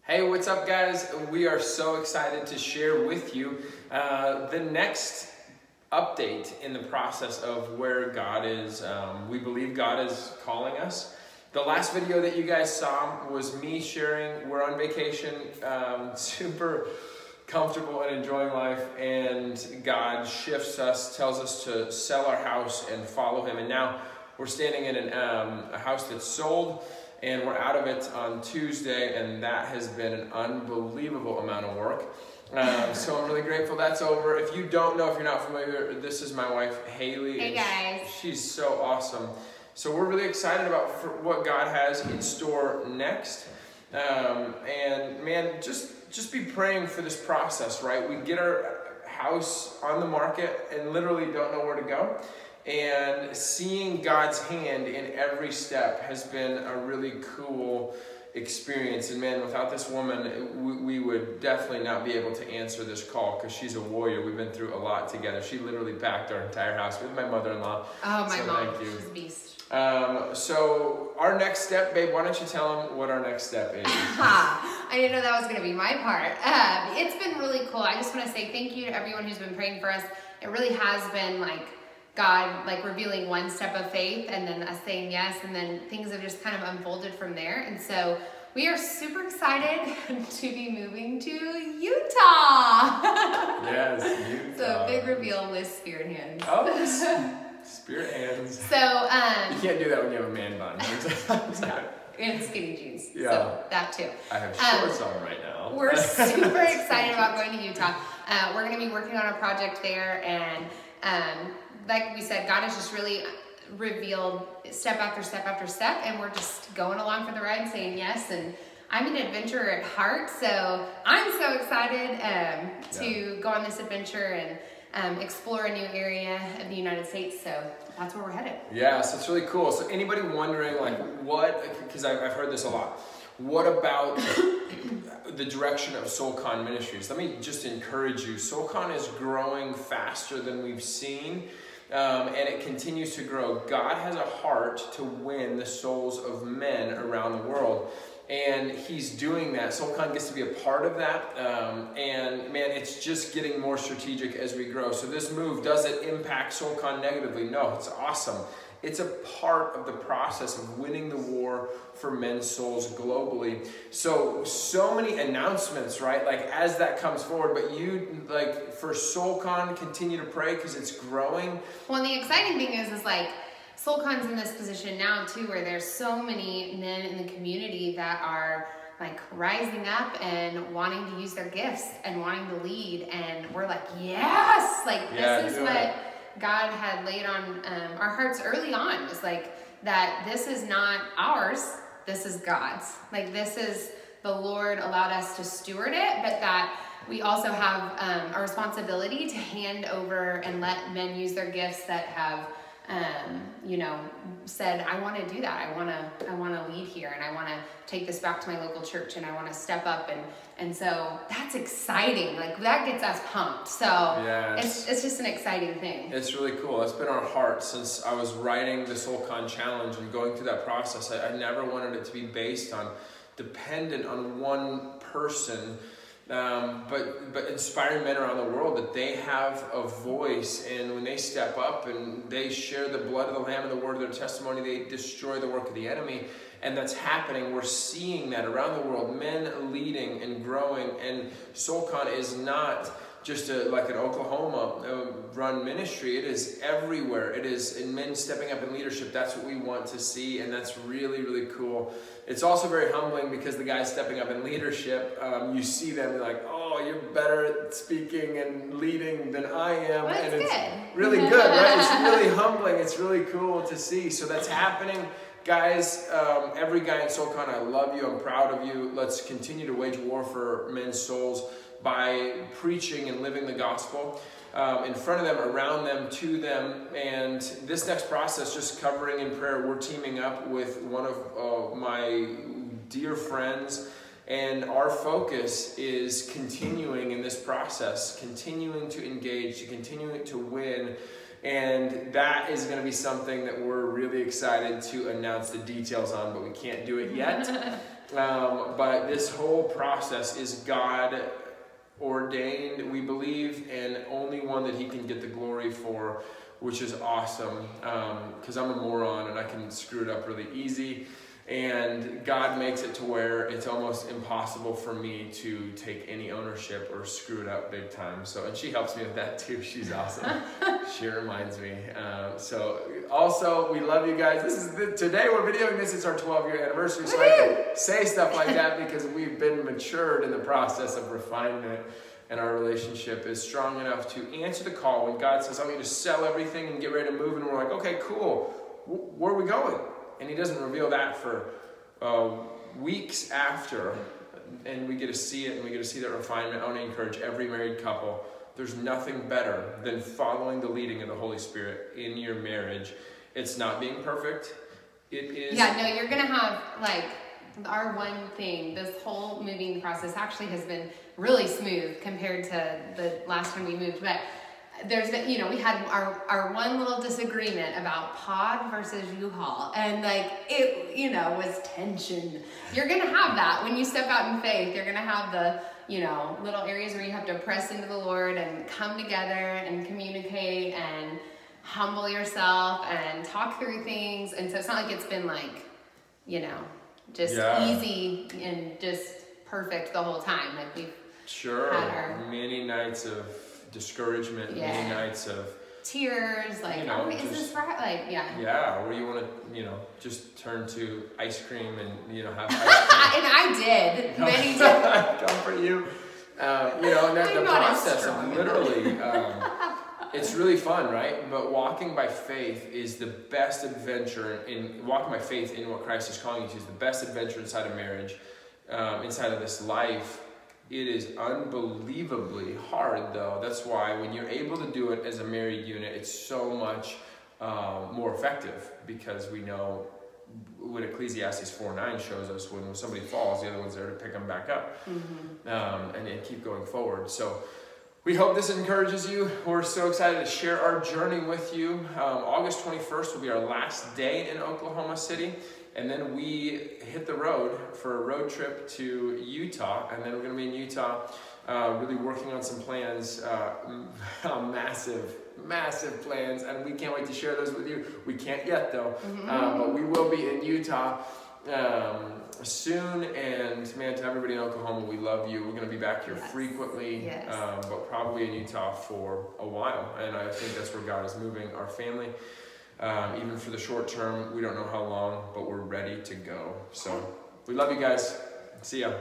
Hey, what's up guys? We are so excited to share with you the next update in the process of where God is. We believe God is calling us. The last video that you guys saw was me sharing, we're on vacation, super comfortable and enjoying life, and God shifts us, tells us to sell our house and follow Him. And now we're standing in a house that's sold, and we're out of it on Tuesday, and that has been an unbelievable amount of work. So I'm really grateful that's over. If you don't know, if you're not familiar, this is my wife, Haley. Hey guys. She's so awesome. So we're really excited about what God has in store next. And man, just be praying for this process, right? We get our house on the market and literally don't know where to go. And seeing God's hand in every step has been a really cool experience. And man, without this woman, we would definitely not be able to answer this call, because she's a warrior. We've been through a lot together. She literally packed our entire house with my mother-in-law. Oh, my mom. Thank you. She's a beast. So our next step, babe, why don't you tell them what our next step is? I didn't know that was going to be my part. It's been really cool. I just want to say thank you to everyone who's been praying for us. It really has been like God revealing one step of faith and then us saying yes, and then things have just kind of unfolded from there. And so we are super excited to be moving to Utah. Yes, Utah. So big reveal with spirit hands. Oh, spirit hands. So you can't do that when you have a man bun. and skinny jeans. Yeah. So that too. I have shorts on right now. We're super excited about going to Utah. We're going to be working on a project there, and like we said, God has just really revealed step after step after step, and we're just going along for the ride and saying yes. And I'm an adventurer at heart, so I'm so excited to go on this adventure and explore a new area of the United States. So that's where we're headed. Yeah, so it's really cool. So anybody wondering, like, what, because I've heard this a lot, what about the direction of SoulCon Ministries? Let me just encourage you. SoulCon is growing faster than we've seen. And it continues to grow. God has a heart to win the souls of men around the world, and He's doing that. SoulCon gets to be a part of that, and man, it's just getting more strategic as we grow. So this move, does it impact SoulCon negatively? No, it's awesome. It's a part of the process of winning the war for men's souls globally. So many announcements, right? Like as that comes forward, but you, like for SoulCon, continue to pray because it's growing. Well, and the exciting thing is like SoulCon's in this position now too, where there's so many men in the community that are like rising up and wanting to use their gifts and wanting to lead. And we're like, yes, like this is what God had laid on our hearts early on. It's like that this is not ours, this is God's. Like this is the Lord allowed us to steward it, but that we also have a responsibility to hand over and let men use their gifts that have said, I want to do that. I want to lead here, and I want to take this back to my local church, and I want to step up, and so that's exciting. Like that gets us pumped. So yeah, it's just an exciting thing. It's really cool. It's been our heart since I was writing the SoulCon challenge and going through that process. I never wanted it to be based on, dependent on one person. But inspiring men around the world, that they have a voice, and when they step up and they share the blood of the Lamb and the word of their testimony, they destroy the work of the enemy. And that's happening. We're seeing that around the world, men leading and growing. And SoulCon is not just like an Oklahoma run ministry. It is everywhere. It is in men stepping up in leadership. That's what we want to see, and that's really, really cool. It's also very humbling because the guys stepping up in leadership, you see them, you're like, oh, you're better at speaking and leading than I am. Well, and it's good. Really good, right? It's really humbling. It's really cool to see. So that's happening. Guys, every guy in SoulCon, I love you. I'm proud of you. Let's continue to wage war for men's souls by preaching and living the gospel in front of them, around them, to them. And this next process, just covering in prayer, we're teaming up with one of my dear friends, and our focus is continuing in this process, continuing to engage, continuing to win. And that is going to be something that we're really excited to announce the details on, but we can't do it yet. But this whole process is God ordained, we believe, and only one that he can get the glory for, which is awesome, because I'm a moron and I can screw it up really easy. And God makes it to where it's almost impossible for me to take any ownership or screw it up big time. So, and she helps me with that too. She's awesome. She reminds me. So also, we love you guys. Today we're videoing this. It's our 12-year anniversary. So I can say stuff like that because we've been matured in the process of refinement. And our relationship is strong enough to answer the call when God says, I want you to sell everything and get ready to move. And we're like, okay, cool. Where are we going? And he doesn't reveal that for weeks after, and we get to see it, and we get to see that refinement. I want to encourage every married couple. There's nothing better than following the leading of the Holy Spirit in your marriage. It's not being perfect. It is. Yeah, no, you're going to have, like, our one thing, this whole moving process actually has been really smooth compared to the last time we moved, but there's, we had our one little disagreement about pod versus U-Haul, and like it, was tension. You're gonna have that when you step out in faith. You're gonna have the, little areas where you have to press into the Lord and come together and communicate and humble yourself and talk through things. And so it's not like it's been like, just easy and just perfect the whole time. Like we've had our many nights of discouragement, many nights of tears, like, is this right? Like, where you want to, just turn to ice cream and, have ice cream. And I did many times. Comfort you. And the process of literally, it's really fun, right? But walking by faith is the best adventure walking by faith in what Christ is calling you to is the best adventure inside of marriage, inside of this life. It is unbelievably hard, though. That's why when you're able to do it as a married unit, it's so much more effective, because we know what Ecclesiastes 4:9 shows us, when somebody falls, the other one's there to pick them back up, and keep going forward. So we hope this encourages you. We're so excited to share our journey with you. August 21st will be our last day in Oklahoma City. And then we hit the road for a road trip to Utah. And then we're going to be in Utah, really working on some plans, massive plans. And we can't wait to share those with you. We can't yet, though. But we will be in Utah soon. And man, to everybody in Oklahoma, we love you. We're going to be back here frequently, but probably in Utah for a while. And I think that's where God is moving our family. Even for the short term, we don't know how long, but we're ready to go. So we love you guys. See ya.